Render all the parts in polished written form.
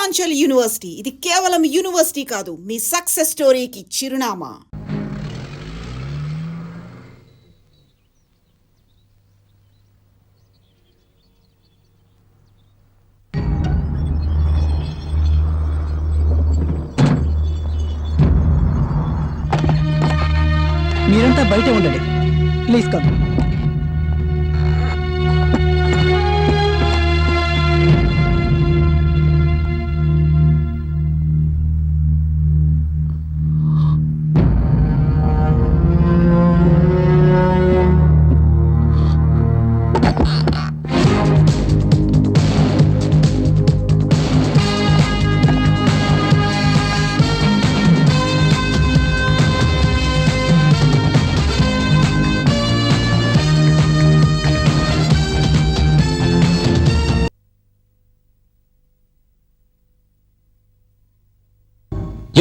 Purvanchal university. ఇది కేవలం university కాదు, మీ సక్సెస్ స్టోరీకి చిరునామా. మీరంతా బయట ఉండండి, please come.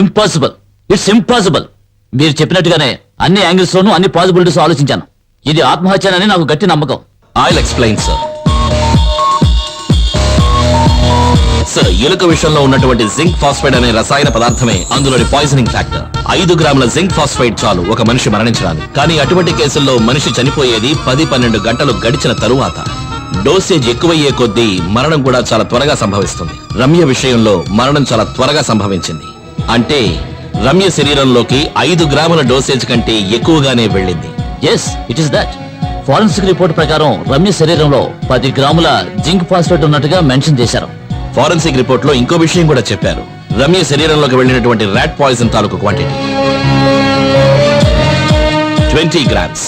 Impossible, it's impossible. మీరు చెప్పినట్టుగానే అన్ని యాంగిల్స్ లోనూ అన్ని పాసిబిలిటీస్ ఆలోచించాను. ఇది ఆత్మహత్యనని నాకు గట్టి నమ్మకం. I'll explain sir. సార్, ఎలుక విషయంలో ఉన్నటువంటి జింక్ ఫాస్ఫైడ్ అనే రసాయన పదార్థమే అందులోని పాయిజనింగ్ ఫ్యాక్టర్. 5 గ్రాముల జింక్ ఫాస్ఫైడ్ చాలు ఒక మనిషి మరణించడానికి. కానీ అటువంటి కేసుల్లో మనిషి చనిపోయేది 10-12 గంటలు గడిచిన తరువాత. డోసేజ్ ఎక్కువయ్యే కొద్దీ మరణం కూడా చాలా త్వరగా సంభవిస్తుంది. రమ్య విషయంలో మరణం చాలా త్వరగా సంభవించింది. అంటే రమ్య శరీరంలోకి 5 గ్రాముల డోసేజ్ కంటే ఎక్కువగానే వెళ్ళింది. Yes, it is that. Forensic report ప్రకారం రమ్య శరీరంలో 10 గ్రాముల జింక్ ఫాస్ఫేట్ ఉన్నట్టుగా మెన్షన్ చేశారు. ఫారెన్సిక్ రిపోర్ట్ లో ఇంకో విషయం కూడా చెప్పారు. రమ్య శరీరంలోకి వెళ్ళినటువంటి ర్యాట్ పాయిజన్ తాలూకు క్వాంటిటీ 20 గ్రామ్స్.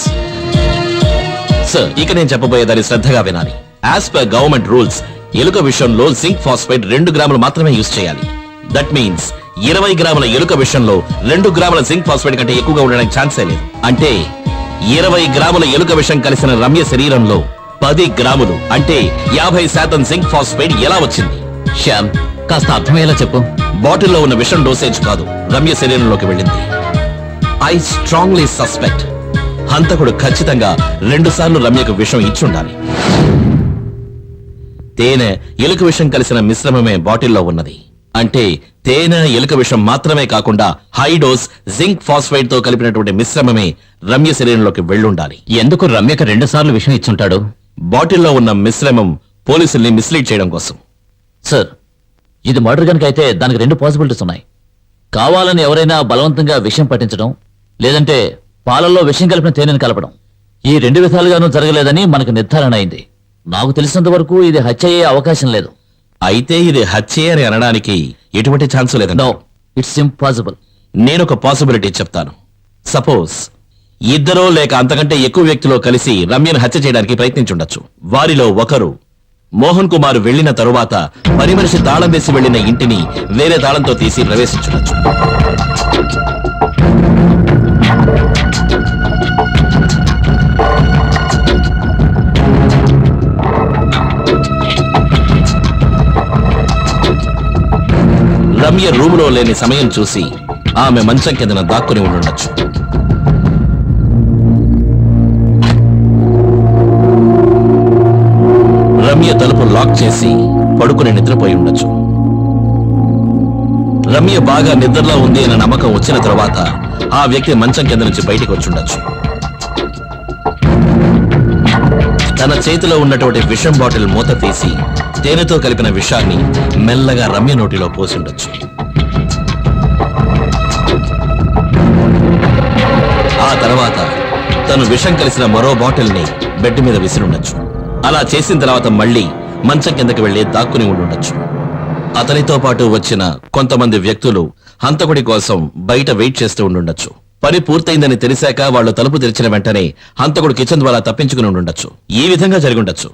సార్, ఇక నేను చెప్పబోయేదాన్ని శ్రద్ధగా వినాలి. యాజ్ పర్ గవర్నమెంట్ రూల్స్ ఎలుక విషయంలో జింక్ ఫాస్ఫైడ్ 2 గ్రాములు మాత్రమే యూజ్ చేయాలి. దట్ మీన్స్ 20 గ్రాముల ఎలుక విషయంలో 2 గ్రాముల జింక్ ఫాస్ఫైడ్ కంటే ఎక్కువగా ఉండడానికి ఛాన్సే లేదు. అంటే 20 గ్రాముల ఎలుక విషం కలిసిన రమ్య శరీరంలో 10 గ్రాములు అంటే 50% జింక్ ఫాస్ఫైడ్ ఎలా వచ్చింది? శ్యామ్, కాస్త అర్థమయ్యేలా చెప్పు. బాటిల్లో ఉన్న విషం డోసేజ్ కాదు, రమ్య శరీరంలోకి వెళ్ళింది. ఐ స్ట్రాంగ్లీ సస్పెక్ట్ హంతకుడు ఖచ్చితంగా 2 సార్లు రమ్యకు విషం ఇచ్చుండాలి. తేనె ఎలుక విషం కలిసిన మిశ్రమమే బాటిల్లో ఉన్నది. అంటే తేనె ఎలుక విషం మాత్రమే కాకుండా హై డోస్ జింక్ ఫాస్ఫైడ్ తో కలిపినటువంటి మిశ్రమమే రమ్య శరీరంలోకి వెళ్ళుండాలి. ఎందుకు రమ్యకు 2 సార్లు విషం ఇచ్చుంటాడు? బాటిల్లో ఉన్న మిశ్రమం పోలీసుల్ని మిస్లీడ్ చేయడం కోసం. సార్, ఇది మర్డర్ కనుక అయితే దానికి 2 పాసిబిలిటీస్ ఉన్నాయి. కావాలని ఎవరైనా బలవంతంగా విషం పట్టించడం, లేదంటే పాలల్లో విషం కలిపిన తేనెను కలపడం. ఈ 2 విధాలుగానూ జరగలేదని మనకు నిర్ధారణ అయింది. నాకు తెలిసినంత వరకు ఇది హత్య అయ్యే అవకాశం లేదు. అయితే ఇది హత్యే అని అనడానికి ఎటువంటి ఛాన్స్ లేదండి. No, it's impossible. నేనొక పాసిబిలిటీ చెప్తాను. సపోజ్ 2 లేక అంతకంటే ఎక్కువ వ్యక్తులు కలిసి రమ్యను హత్య చేయడానికి ప్రయత్నించుండొచ్చు. వారిలో ఒకరు మోహన్ కుమార్ వెళ్లిన తరువాత పని మనిషి తాళం వేసి వెళ్లిన ఇంటిని వేరే తాళంతో తీసి ప్రవేశించుండొచ్చు. రమ్య రూములో లేని సమయం చూసి ఆమె మంచం కిందన దాక్కుని ఉండుండొచ్చు. రమ్య తలుపు లాక్ చేసి పడుకుని నిద్రపోయి ఉండొచ్చు. రమ్య బాగా నిద్రలో ఉంది అన్న నమ్మకం వచ్చిన తర్వాత ఆ వ్యక్తి మంచం కింద నుంచి బయటికి వచ్చుండొచ్చు. తన చేతిలో ఉన్నటువంటి విషం బాటిల్ మూత తీసి తేనెతో కలిపిన విషాన్ని మెల్లగా రమ్య నోటిలో పోసిండొచ్చు. ఆ తర్వాత తను విషం కలిసిన మరో బాటిల్ ని బెడ్ మీద విసిరుండొచ్చు. అలా చేసిన తర్వాత మళ్ళీ మంచం కిందకి వెళ్లి దాక్కుని ఉండుండొచ్చు. అతనితో పాటు వచ్చిన కొంతమంది వ్యక్తులు హంతకుడి కోసం బయట వెయిట్ చేస్తూ ఉండుండొచ్చు. పని పూర్తయిందని తెలిసాక వాళ్ళు తలుపు తెరిచిన వెంటనే హంతకుడు కిచెన్ ద్వారా తప్పించుకుని ఉండుండొచ్చు. ఈ విధంగా జరిగుండొచ్చు.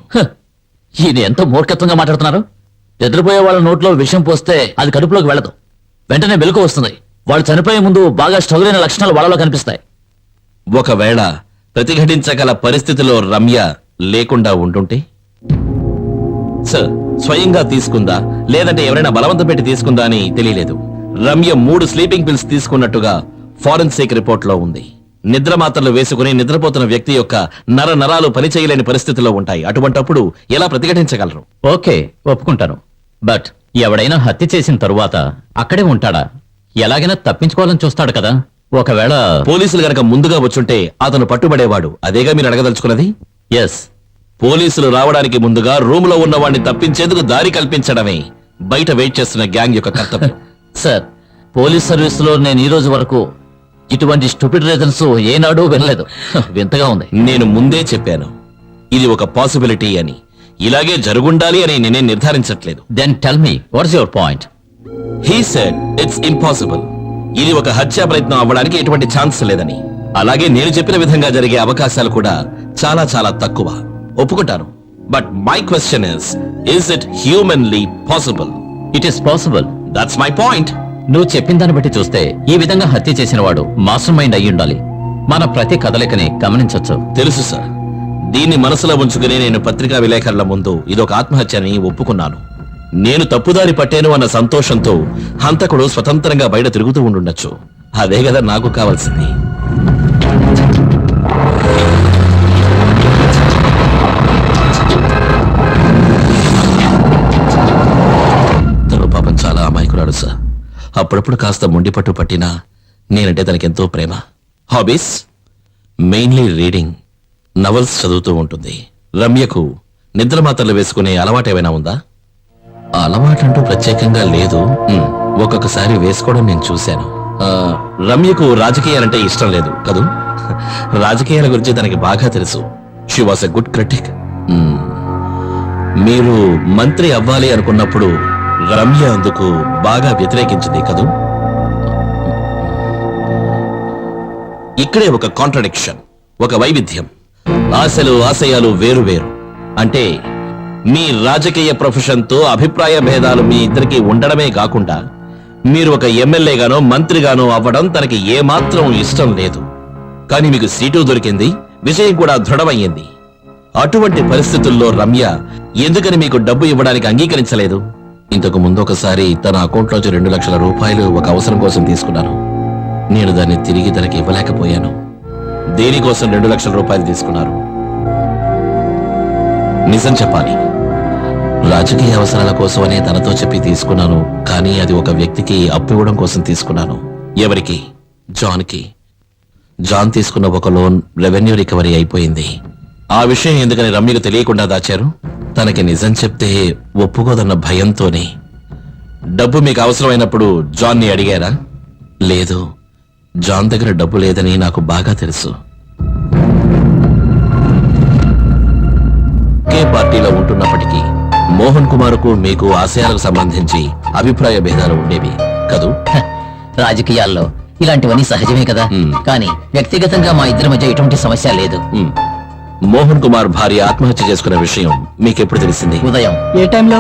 ఈయన ఎంత మూర్ఖత్వంగా మాట్లాడుతున్నారు. నిద్రపోయే వాళ్ళ నోట్లో విషం పోస్తే అది కడుపులోకి వెళ్ళదు, వెంటనే మెలకు వస్తుంది. వాళ్ళు చనిపోయే ముందు బాగా స్ట్రగుల్ అయిన లక్షణాలు వాళ్ళలో కనిపిస్తాయి. ఒకవేళ ప్రతిఘటించగల పరిస్థితిలో రమ్య లేకుండా ఉంటుంటే? సార్, స్వయంగా తీసుకుందా లేదంటే ఎవరైనా బలవంతం పెట్టి తీసుకుందా అని తెలియలేదు. రమ్య 3 స్లీపింగ్ పిల్స్ తీసుకున్నట్టుగా ఫారెన్సిక్ రిపోర్ట్ లో ఉంది. నిద్ర మాత్రలు వేసుకుని నిద్రపోతున్న వ్యక్తి యొక్క నరాలు పనిచేయలేని పరిస్థితిలో ఉంటాయి. అటువంటప్పుడు ఎలా ప్రతిఘటించగలరు? ఓకే, ఒప్పుకుంటాను. బట్ ఎవడైనా హత్య చేసిన తరువాత అక్కడే ఉంటాడా? ఎలాగైనా తప్పించుకోవాలని చూస్తాడు కదా. ఒకవేళ పోలీసులు గనక ముందుగా వచ్చుంటే అతను పట్టుబడేవాడు. అదేగా మీరు అడగదలుచుకున్నది? ఎస్, పోలీసులు రావడానికి ముందుగా రూమ్ లో ఉన్న వాడిని తప్పించేందుకు దారి కల్పించడమే బయట వెయిట్ చేస్తున్న గ్యాంగ్ యొక్క కర్తవ్యం. సార్, పోలీస్ సర్వీస్ లో నేను ఈ రోజు వరకు ఇటువంటి స్టూపిడ్ రీజన్స్ ఏనాడూ వినలేదు. వింతగా ఉంది. నేను ముందే చెప్పాను ఇది ఒక పాసిబిలిటీ అని. ఇలాగే జరుగుండాలి అని నేనే నిర్ధారించట్లేదు. Then tell me what's your point? He said it's impossible. ఇది ఒక హత్యా ప్రయత్నం అవ్వడానికి ఎటువంటి ఛాన్స్ లేదని. అలాగే నేను చెప్పిన విధంగా జరిగే అవకాశాలు కూడా చాలా చాలా తక్కువ. ఒప్పుకుంటాను. But my question is it humanly possible? It is possible. That's my point. నువ్వు చెప్పిన దాన్ని బట్టి చూస్తే ఈ విధంగా హత్య చేసిన వాడు మాస్టర్ మైండ్ అయి ఉండాలి. మన ప్రతి కదలికని గమనించొచ్చు. తెలుసు సార్. దీన్ని మనసులో ఉంచుకుని నేను పత్రికా విలేకరుల ముందు ఇదొక ఆత్మహత్య అని ఒప్పుకున్నాను. నేను తప్పుదారి పట్టాను అన్న సంతోషంతో హంతకుడు స్వతంత్రంగా బయట తిరుగుతూ ఉండుండొచ్చు. అదే కదా నాకు కావాల్సింది. తను పాపం చాలా అమాయకురాడు సార్. అప్పుడప్పుడు కాస్త మొండిపట్టు పట్టినా నేనంటే తనకెంతో ప్రేమ. హాబీస్ మెయిన్లీ రీడింగ్, నవల్స్ చదువుతూ ఉంటుంది. రమ్యకు నిద్ర మాత్రలు వేసుకునే అలవాటు ఏమైనా ఉందా? అలవాటంటూ ప్రత్యేకంగా లేదు. ఒక్కొక్కసారి వేసుకోవడం నేను చూశాను. రమ్యకు రాజకీయాలంటే ఇష్టం లేదు కదూ? రాజకీయాల గురించి తనకి బాగా తెలుసు. She was a good critic. మీరు మంత్రి అవ్వాలి అనుకున్నప్పుడు రమ్య అందుకు బాగా వ్యతిరేకించింది కదూ? ఇక్కడే ఒక కాంట్రడిక్షన్, ఒక వైవిధ్యం. ఆశలు ఆశయాలు వేరు వేరు. అంటే మీ రాజకీయ ప్రొఫెషన్తో అభిప్రాయ భేదాలు మీ ఇద్దరికి ఉండడమే కాకుండా మీరు ఒక ఎమ్మెల్యేగానో మంత్రిగానో అవ్వడం తనకి ఏమాత్రం ఇష్టం లేదు. కానీ మీకు సీటు దొరికింది, విజయం కూడా దృఢమయ్యింది. అటువంటి పరిస్థితుల్లో రమ్య ఎందుకని మీకు డబ్బు ఇవ్వడానికి అంగీకరించలేదు? ఇంతకు ముందు ఒకసారి తన అకౌంట్లోంచి 2 లక్షల రూపాయలు ఒక అవసరం కోసం తీసుకున్నాను. నేను దాన్ని తిరిగి తనకి ఇవ్వలేకపోయాను. దేనికోసం 2 లక్షల రూపాయలు తీసుకున్నారు? నిజం చెప్పాలి, రాజకీయ అవసరాల కోసమనే తనతో చెప్పి తీసుకున్నాను. కానీ అది ఒక వ్యక్తికి అప్పు ఇవ్వడం కోసం తీసుకున్నాను. ఎవరికి? జాన్కి. జాన్ తీసుకున్న ఒక లోన్ రెవెన్యూ రికవరీ అయిపోయింది. ఆ విషయం ఎందుకని రమ్యకు తెలియకుండా దాచారు? తనకి నిజం చెప్తే ఒప్పుకోదన్న భయంతోనే. డబ్బు మీకు అవసరమైనప్పుడు జాన్ని అడిగారా? లేదు, జాన్ దగ్గర డబ్బు లేదని నాకు బాగా తెలుసు. ఒకే పార్టీలో ఉంటున్నప్పటికీ మోహన్ కుమార్కు మీకు ఆశయాలకు సంబంధించి అభిప్రాయ భేదాలు ఉండేవి కదూ? రాజకీయాల్లో ఇలాంటివన్నీ సహజమే కదా. కానీ వ్యక్తిగతంగా మా ఇద్దరి మధ్య ఎటువంటి సమస్య లేదు. మోహన్ కుమార్ భార్య ఆత్మహత్య చేసుకున్న విషయం మీకెప్పుడు తెలిసింది? ఉదయం ఏ టైంలో?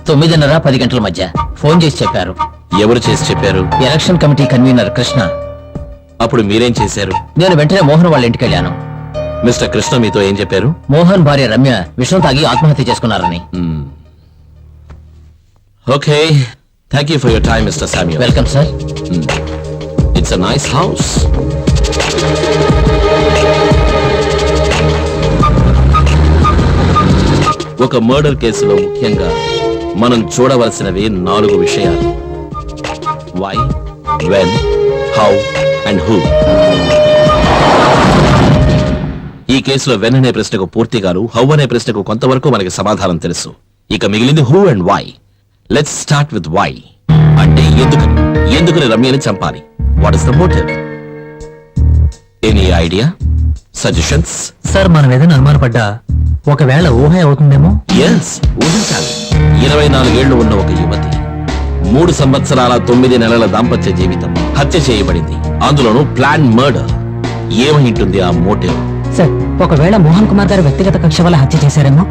9:30, 10 గంటల మధ్య ఫోన్ చేసి చెప్పారు. ఎవరు చేసి చెప్పారు? Election committee convener Krishna. అప్పుడు మీరేం చేశారు? నేను వెంటనే మోహన్ వాళ్ళ ఇంటికి వెళ్ళాను. మిస్టర్ కృష్ణ మీతో ఏం చెప్పారు? మోహన్ భార్య రమ్య విషం తాగి ఆత్మహత్య చేసుకున్నారని. Okay, thank you for your time mister Samuel. Welcome sir. It's a nice house. ఒక మర్డర్ కేసులో ముఖ్యంగా మనం చూడవలసినవి 4 విషయాలు: why, when, how and who. ఈ కేసులో వెన్ అనే ప్రశ్నకు పూర్తిగాను, హౌ అనే ప్రశ్నకు కొంతవరకు మనకి సమాధానం తెలుసు. ఇక మిగిలింది who and why. Let's start with why. అంటే ఎందుకని రమ్యని చంపాలి? What is the motive? Any idea, suggestions? Sir, మనం ఏదైనా అనుమానపడ్డా ఒకవేళ ఊహ అవుతుందేమో. ఎస్, ఊహించాలి. 24 ఏళ్లు ఉన్న ఒక యువతి, 3 సంవత్సరాల 9 నెలల దాంపత్య జీవితం హత్య చేయబడింది. అందులోనూ ప్లాన్ మర్డర్. ఏమైంటుంది ఆ మోటివ్? సార్, ఒకవేళ మోహన్ కుమార్ గారు వ్యక్తిగత కక్ష వల్ల హత్య చేశారేమో.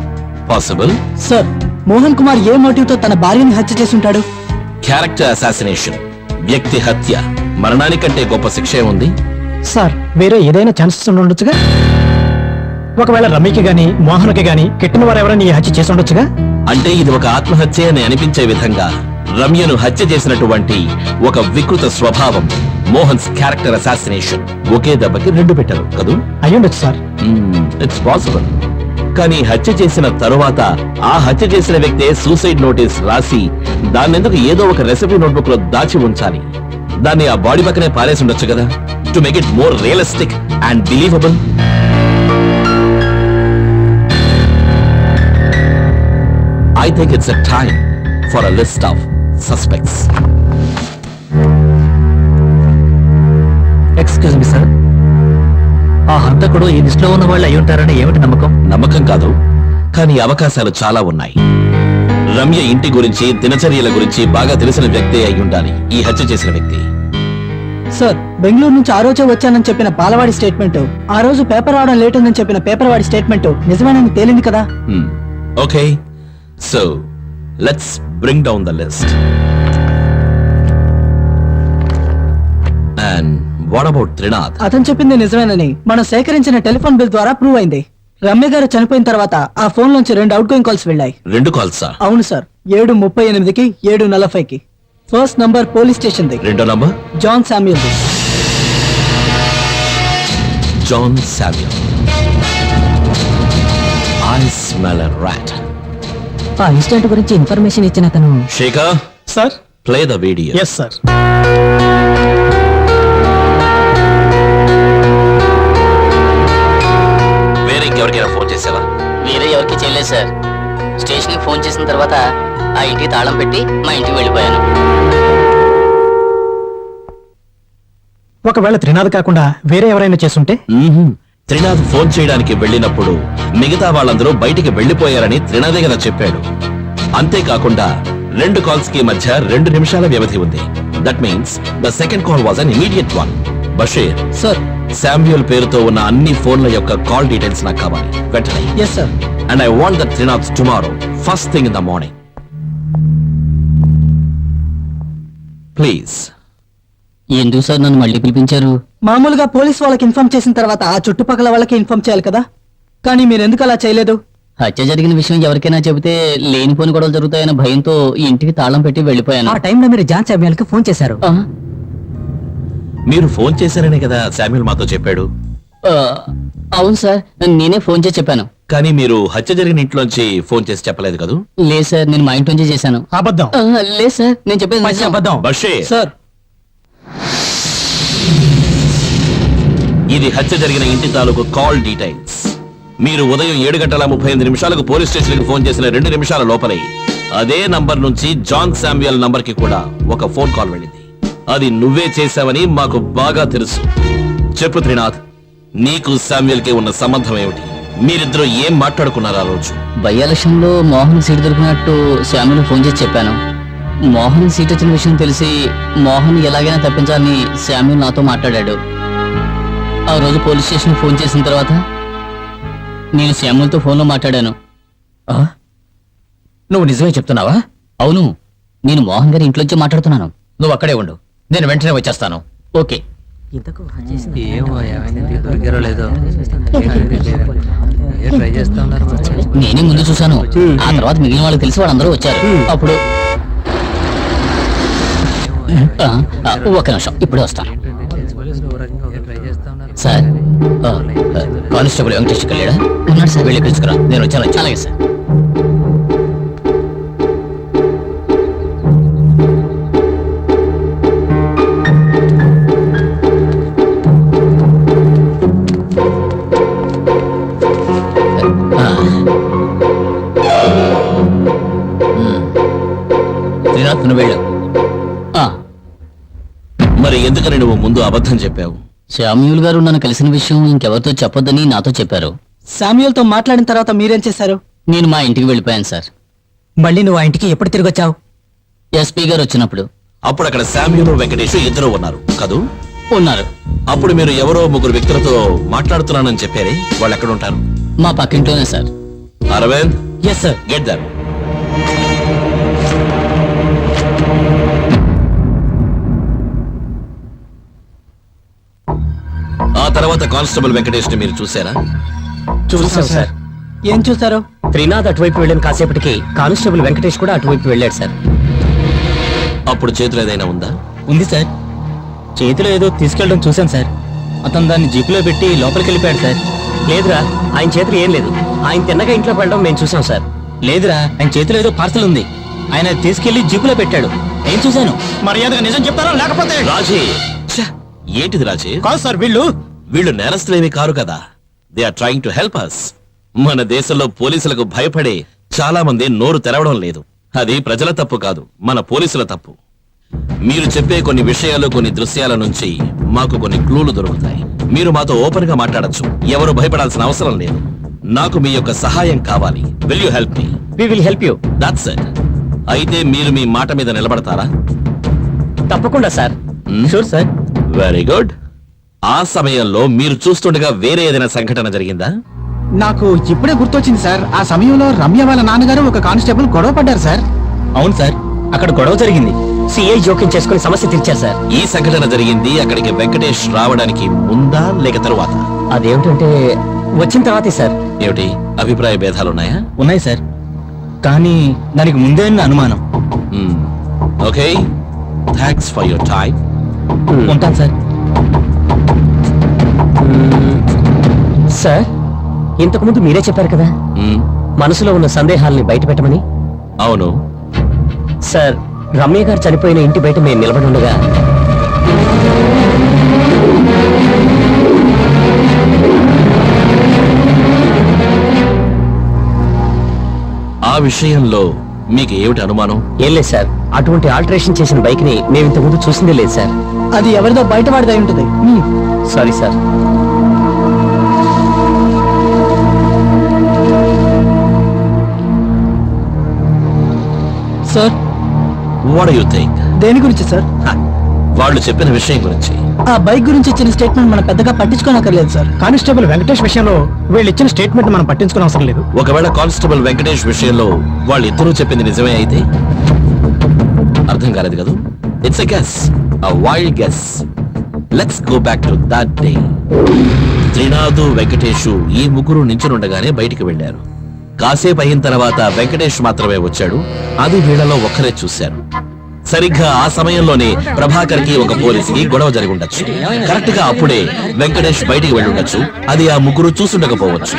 పాసిబుల్. సార్, మోహన్ కుమార్ ఏ మోటివ్ తో తన భార్యని హత్య చేసి ఉంటాడు? క్యారెక్టర్ అసాసినేషన్, వ్యక్తి హత్య. మరణానికంటే గొప్ప శిక్ష ఉంది? సార్, వేరే ఏదైనా ఛాన్సెస్ ఉండొచ్చుగా. ఒకవేళ రమ్యకి గాని మోహన్కి గాని కెట్టిన వారు ఎవరైనా ఈ హత్య చేసి ఉండొచ్చుగా. అంటే ఇది ఒక ఆత్మహత్య అని అనిపించే విధంగా రమ్యను హత్య చేసినటువంటి ఒక వికృత స్వభావం, మోహన్స్ క్యారెక్టర్ అసాసినేషన్. ఒకే దెబ్బకి 2 పెట్టారు కదూ? అయ్యుండొచ్చు సార్. It's possible. కానీ హత్య చేసిన తరువాత ఆ హత్య చేసిన వ్యక్తే సూసైడ్ నోటీస్ రాసి దాన్నెందుకు ఏదో ఒక రెసిపీ నోట్బుక్ లో దాచి ఉంచాలి? దాన్ని ఆ బాడీ పక్కనే పారేసి ఉండొచ్చు కదా, to make it more realistic and believable. I think it's a time for a list of suspects. Excuse me sir, ఆ హంతకుడు ఈ లిస్ట్ లో ఉన్న వాళ్ళు అయి ఉంటారని ఏమిటి నమ్మకం? నమ్మకం కాదు, కానీ అవకాశాలు చాలా ఉన్నాయి. రమ్య ఇంటి గురించి, దినచర్యల గురించి బాగా తెలిసిన వ్యక్తే అయి ఉండాలి ఈ హత్య చేసిన వ్యక్తి. సార్, బెంగళూరు నుంచి ఆ రోజే వచ్చానని చెప్పిన బాలవాడి స్టేట్మెంట్, ఆ రోజు పేపర్ రావడం లేట్ ఉందని చెప్పిన పేపర్ వాడి స్టేట్మెంట్ నిజమేనని తేలింది కదా. Okay, so let's bring down the list. And what about Trinath? అతను చెప్పింది నిజమేనని మనం సేకరించిన టెలిఫోన్ బిల్ ద్వారా ప్రూవ్ అయింది. రమ్య గారు చనిపోయిన తర్వాత ఆ ఫోన్ నుంచి 2 అవుట్ గోయింగ్ కాల్స్ వెళ్ళాయి. 2 కాల్సా? అవును సార్, 7:38కి 7:40కి. ఫస్ట్ నంబర్ పోలీస్ స్టేషన్ ది, రెండో నంబర్ జాన్ శామ్యూల్ ది. John Samuel. I smell a rat. ఆ ఇన్సిడెంట్ గురించి ఇన్ఫర్మేషన్ ఇచ్చిన అతను. Shekhar, sir. play the video. Yes sir. వేరే ఇంకెవరికైనా ఫోన్ చేసావా? వేరే ఎవరికి చేయలేదు సార్. స్టేషన్ కి ఫోన్ చేసిన తర్వాత ఆ ఇంటికి తాళం పెట్టి మా ఇంటికి వెళ్ళిపోయాను. ఒకవేళ త్రినాథ్ కాకుండా వేరే ఎవరైనా చేస్తుంటే? త్రినాథ్ ఫోన్ చేయడానికి వెళ్ళినప్పుడు మిగతా వాళ్ళందరూ బయటికి వెళ్లిపోయారని త్రినాథే కదా చెప్పాడు. అంతేకాకుండా 2 కాల్స్ కి మధ్య 2 నిమిషాల వ్యవధి ఉంది. That means the second call was an immediate one. Basheer sir. Samuel పేరుతో ఉన్న అన్ని ఫోన్ల యొక్క కాల్ డీటెయిల్స్ నాకు కావాలి వెంటనే. Yes sir. And I want that Trinath tomorrow first thing in the morning. Please. ఎందుకు సార్ నన్ను మళ్ళీ పిలిపించారు? మామూలుగా పోలీస్ వాళ్ళకి ఇన్ఫార్మ్ చేసిన తర్వాత ఆ చుట్టుపక్కల వాళ్ళకి ఇన్ఫార్మ్ చేయాలి కదా, కానీ మీరు ఎందుకు అలా చేయలేదు? హత్య జరిగిన విషయం ఎవరికైనా చెబితే లేనిపోని గొడవలు జరుగుతాయన్న భయంతో ఈ ఇంటికి తాళం పెట్టి వెళ్ళిపోయాను. ఆ టైంలో మీరు జాన్ శామ్యూల్ కి ఫోన్ చేశారు. మీరు ఫోన్ చేశారనే కదా శామ్యూల్ మాతో చెప్పాడు. అవును సార్, నేనే ఫోన్ చేసి చెప్పాను. కానీ మీరు హత్య జరిగిన ఇంట్లోంచి ఫోన్ చేసి చెప్పలేదు కదూ? లేదు సార్, నేను మా ఇంటి నుంచే చేశాను. అబద్ధం. లేదు సార్, నేను చెప్పేది పచ్చి నిజం. అబద్ధం. బషీర్, సార్. ఇది హత్య జరిగిన ఇంటి తాలూకు కాల్ డీటెయిల్స్. మీరు ఉదయం 7:38 పోలీస్ స్టేషన్ కి ఫోన్ చేసిన 2 నిమిషాల లోపలే అదే నంబర్ నుంచి జాన్ శామ్యూల్ నంబర్ కి కూడా ఒక ఫోన్ కాల్ వెళ్ళింది. అది నువ్వే చేశావని మాకు బాగా తెలుసు. చెప్పు త్రినాథ్, నీకు శామ్యూల్ కి ఉన్న సంబంధం ఏమిటి? మీరిద్దరూ ఏం మాట్లాడుకున్నారు ఆ రోజు? బై ఎలక్షన్ లో మోహన్ సీట్ దొరికినట్టు శామ్యూల్ ఫోన్ చేసి చెప్పాను. మోహన్ సీట్ వచ్చిన విషయం తెలిసి మోహన్ ఎలాగైనా తప్పించాలని శామ్యూల్ నాతో మాట్లాడాడు. ఆ రోజు పోలీస్ స్టేషన్ ఫోన్ చేసిన తర్వాత నేను శామ్యూల్తో ఫోన్లో మాట్లాడాను. నువ్వు నిజమే చెప్తున్నావా? అవును, నేను మోహన్ గారి ఇంట్లోంచి మాట్లాడుతున్నాను. నువ్వు అక్కడే ఉండు, నేను వెంటనే వచ్చేస్తాను. ఓకే. నేనే ముందు చూశాను, ఆ తర్వాత మిగిలిన వాళ్ళకి తెలిసి వాళ్ళందరూ వచ్చారు. అప్పుడు ఒక నిమిషం, ఇప్పుడే వస్తాను. సార్, కానిస్టేబుల్ వెంకటేష్ వెళ్ళాడా? ఉన్నాడు సార్. వెళ్ళి పిలుచుకురా, నేను వచ్చాను. అలాగే సార్. త్రినాథ్, నువ్వు వెళ్ళు. మరి ఎందుకని నువ్వు ముందు అబద్ధం చెప్పావు? శామ్యూల్ గారు నన్ను కలిసిన విషయం ఇంకెవరితో చెప్పొద్దని నాతో చెప్పారు. శామ్యూల్ తో మాట్లాడిన తర్వాత మీరేం చేశారు? నేను మా ఇంటికి వెళ్ళిపోయాను సార్. మళ్ళీ నువ్వు ఆ ఇంటికి ఎప్పుడు తిరిగి వచ్చావు? ఎస్పీ గారు వచ్చినప్పుడు. అప్పుడు అక్కడ శామ్యూల్, వెంకటేష్ ఇద్దరు ఉన్నారు కదూ? ఉన్నారు. అప్పుడు మీరు ఎవరో 3 వ్యక్తులతో మాట్లాడుతున్నానని చెప్పారే, వాళ్ళు ఎక్కడ ఉంటారు? మా పక్కింట్లోనే sir. Aravind, yes sir. Get them. ఆ తర్వాత కానిస్టేబుల్ వెంకటేష్ ని మీరు చూసారా? చూసాం సార్. ఏం చూసారు? త్రినాథ్ అటువైపు వెళ్ళిన కాసేపటికి కానిస్టేబుల్ వెంకటేష్ కూడా అటువైపు వెళ్ళాడు సార్. అప్పుడు చేతులు ఏదైనా ఉందా? ఉంది సార్, చేతిలో ఏదో తీసుకెళ్ళడం చూశాను సార్. అతను దాన్ని జీపులో పెట్టి లోపలికి వెళ్ళిపోయాడు సార్. లేదురా, ఆయన చేతిలో ఏం లేదు. ఆయన తిన్నగా ఇంట్లోకి వెళ్ళడం మేము చూసాం సార్. లేదురా, ఆయన చేతిలో ఏదో పార్సల్ ఉంది. ఆయన తీసుకెళ్లి జీపులో పెట్టాడు. నేను చూశాను. మర్యాదగా నిజం చెప్తారా లేకపోతే? రాజీ, ఛ, ఏంటిది రాజీ? కాదు సార్, వీళ్ళు నేరస్తులేమి కారు కదా. They are trying to help us. మన దేశంలో పోలీసులకు భయపడే చాలా మంది నోరు తెరవడం లేదు. అది ప్రజల తప్పు కాదు, మన పోలీసుల తప్పు. మీరు చెప్పే కొన్ని విషయాలు, కొన్ని దృశ్యాల నుంచి మాకు కొన్ని క్లూలు దొరుకుతాయి. మీరు మాతో ఓపెన్ గా మాట్లాడొచ్చు. ఎవరు భయపడాల్సిన అవసరం లేదు. నాకు మీ యొక్క సహాయం కావాలి. Will you help me? We will help you. That's it. అయితే మీరు మీ మాట మీద నిలబడతారా? తప్పకుండా sir. Sure sir. Very good. ఆ సమయంలో మీరు చూస్తుండగా వేరే ఏదైనా సంఘటన జరిగిందా? నాకు ఇప్పుడే గుర్తొచ్చింది సార్. ఆ సమయంలో రమ్య వాళ్ళ నాన్నగారు ఒక కానిస్టేబుల్ గొడవ పడ్డారు సార్. అవును సార్, అక్కడ గొడవ జరిగింది. సిఐ జోక్యం చేసుకుని సమస్య తీర్చారు సార్. ఈ సంఘటన జరిగింది అక్కడికి వెంకటేష్ రావడానికి ముందా లేక తరువాత? అదేమిటంటే వచ్చిన తర్వాతే సార్. ఏమిటి అభిప్రాయ భేదాలున్నాయా? ఉన్నాయి సార్, కానీ దానికి ముందే ఉన్న అనుమానం. Okay, thanks for your time. ఉంటాను సార్. సార్, ఇంతకుముందు మీరే చెప్పారు కదా మనసులో ఉన్న సందేహాల్ని బయట పెట్టమని. అవును. సార్, రమ్య గారు చనిపోయిన ఇంటి బయట మేము నిలబడి ఉండగా ఆ విషయంలో మీకు ఏమిటి అనుమానం? ఏం లేదు సార్, అటువంటి ఆల్టరేషన్ చేసిన బైక్ ని మేము ఇంతకుముందు చూసిందే లేదు సార్. అది ఎవరిదో బయటపడదై ఉంటుంది. Sorry sir. Sir, what do you think? దేని గురించి సార్? వాళ్ళు చెప్పిన విషయం గురించి. ఆ బైక్ గురించి ఇచ్చిన స్టేట్మెంట్ మనం పెద్దగా పట్టించుకోనక్కర్లేదు సార్. కానిస్టేబుల్ వెంకటేష్ విషయంలో వీళ్ళు ఇచ్చిన స్టేట్మెంట్ మనం పట్టించుకునే అవసరం లేదు. ఒకవేళ కానిస్టేబుల్ వెంకటేష్ విషయంలో వాళ్ళిద్దరూ చెప్పింది నిజమే అయితే? అర్థం కాలేదు కదా. It's a guess, a wild guess. Let's go back to that day. Trinath, Venkatesh ఈ ముగ్గురు నించునుండగానే బయటికి వెళ్లారు. కాసేపు అయిన తర్వాత వెంకటేష్ మాత్రమే వచ్చాడు. అది వీళ్లలో ఒక్కరే చూశారు. సరిగ్గా ఆ సమయంలోనే ప్రభాకర్ కి ఒక పోలీసుకి గొడవ జరిగి ఉండొచ్చు. కరెక్ట్ గా అప్పుడే వెంకటేష్ బయటికి వెళ్ళి ఉండొచ్చు. అది ఆ ముగ్గురు చూసుండకపోవచ్చు.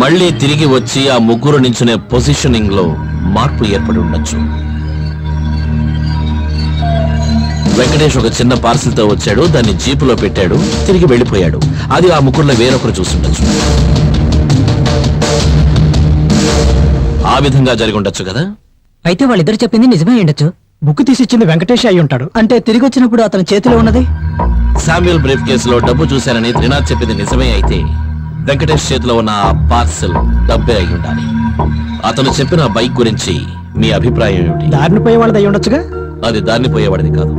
మళ్ళీ తిరిగి వచ్చి ఆ ముగ్గురు నించునే పొజిషనింగ్ లో మార్పు ఏర్పడి ఉండొచ్చు. వెంకటేష్ ఒక చిన్న పార్సిల్ తో వచ్చాడు. దాన్ని జీపులో పెట్టాడు, తిరిగి వెళ్ళిపోయాడు. అది ఆ ముగ్గురులో వేరొకరు చూస్తుండొచ్చు. ఆ విధంగా జరిగి ఉండొచ్చు కదా. అయితే వాళ్ళిద్దరు చెప్పింది నిజమే ఉండొచ్చు. బుక్ తీసిచ్చింది వెంకటేష్ అయి ఉంటాడు. అంటే తిరిగి వచ్చినప్పుడు అతని చేతిలో ఉన్నది శామ్యుయల్ బ్రీఫ్ కేసులో డబ్బు చూశారని త్రినాథ్ చెప్పింది నిజమే అయితే వెంకటేష్ చేతిలో ఉన్న ఆ పార్సల్ డబ్బే అయి ఉండాలి. అతను చెప్పిన బైక్ గురించి మీ అభిప్రాయం ఏమిటి? దారిని పోయే వాళ్ళది అయి ఉండొచ్చుగా. అది దారిని పోయేవాడిది కాదు.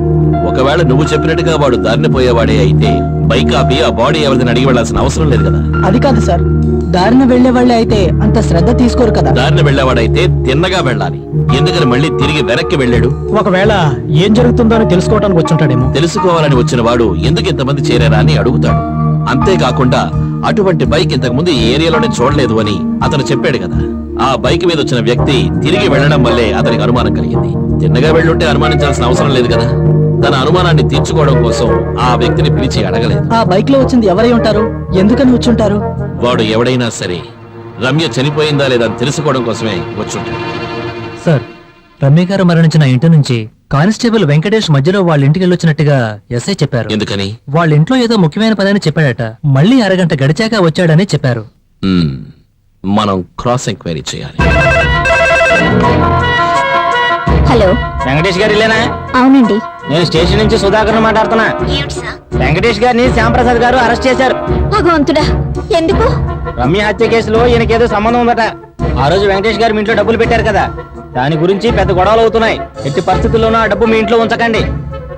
ఒకవేళ నువ్వు చెప్పినట్టుగా వాడు దారిని పోయేవాడే అయితే బైక్ ఆపి ఆ బాడీ ఎవరిదని అడిగి వెళ్లాల్సిన అవసరం లేదు కదా. అది కాదు సార్, దారిన వెళ్లే వాళ్ళే అయితే అంత శ్రద్ధ తీసుకోరు కదా. దారిని వెళ్లేవాడైతే తిన్నగా వెళ్ళాలి. ఎందుకని మళ్ళీ తిరిగి వెనక్కి వెళ్ళాడు? ఒకవేళ ఏం జరుగుతుందో అని తెలుసుకోవడానికి వచ్చుంటాడేమో. తెలుసుకోవాలని వచ్చిన వాడు ఎందుకు ఇంతమంది చేరారా అని అడుగుతాడు. అంతేకాకుండా అటువంటి బైక్ ఇంతకు ముందు ఈ ఏరియాలోనే చూడలేదు అని అతను చెప్పాడు కదా. ఆ బైక్ మీద వచ్చిన వ్యక్తి తిరిగి వెళ్లడం వల్లే అతనికి అనుమానం కలిగింది. తిన్నగా వెళ్ళుంటే అనుమానించాల్సిన అవసరం లేదు కదా. తన అనుమానాన్ని తీర్చుకోవడం కోసం ఆ వ్యక్తిని పిలిచి అడగలేదు. ఆ బైక్ లో వచ్చింది ఎవరై ఉంటారు, ఎందుకని వచ్చుంటారు? వాడు ఎవడైనా సరే రమ్య చనిపోయిందా లేదా అని తెలుసుకోవడం కోసమే వచ్చుంటాడు. సార్, రమ్య గారు మరణించిన ఇంటి నుంచి కానిస్టేబుల్ వెంకటేష్ మధ్యలో వాళ్ళ ఇంటికి వెళ్ళొచ్చినట్టుగా ఎస్ఐ చెప్పారు. ఎందుకని? వాళ్ళ ఇంట్లో ఏదో ముఖ్యమైన పదని చెప్పాడట. మళ్ళీ అరగంట గడిచాక వచ్చాడని చెప్పారు. మనం క్రాస్ ఎంక్వైరీ చేయాలి. హలో, వెంకటేష్ గారు ఇల్లేనా? అవునండి. నేను స్టేషన్ నుంచి సుధాకర్ మాట్లాడుతున్నా. వెంకటేష్ గారిని శ్యాంప్రసాద్ గారు అరెస్ట్ చేశారు. భగవంతుడా, ఎందుకు? రమ్య హత్య కేసులో ఈయనకేదో సంబంధం ఉందట. ఆ రోజు వెంకటేష్ గారు మీ ఇంట్లో డబ్బులు పెట్టారు కదా, దాని గురించి పెద్ద గొడవలు అవుతున్నాయి. ఎట్టి పరిస్థితుల్లోనూ ఆ డబ్బు మీ ఇంట్లో ఉంచకండి.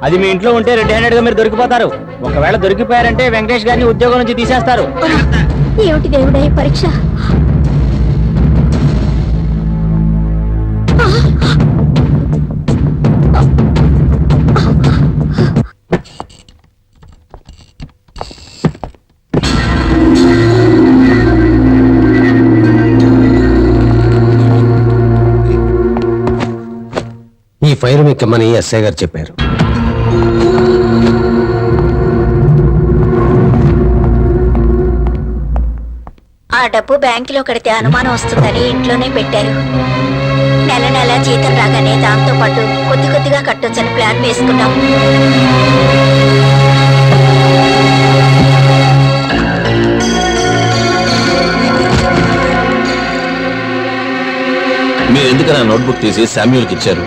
అది మీ ఇంట్లో ఉంటే రెడ్ హ్యాండెడ్ గా మీరు దొరికిపోతారు. ఒకవేళ దొరికిపోయారంటే వెంకటేష్ గారిని ఉద్యోగం నుంచి తీసేస్తారు. ఏమిటి దేవుడా ఈ పరీక్ష? ఈ ఫైల్ మీకమ్మని ఎస్ఐ గారు చెప్పారు. ఆ డబ్బు బ్యాంకులో కడితే అనుమానం వస్తుందని ఇంట్లోనే పెట్టారు. నెల నెల జీతం రాగానే దాంతో పాటు కొద్ది కొద్దిగా కట్టొచ్చని ప్లాన్ వేసుకున్నాం. మీరు ఎందుకని నోట్బుక్ తీసి శామ్యూల్కి ఇచ్చారు?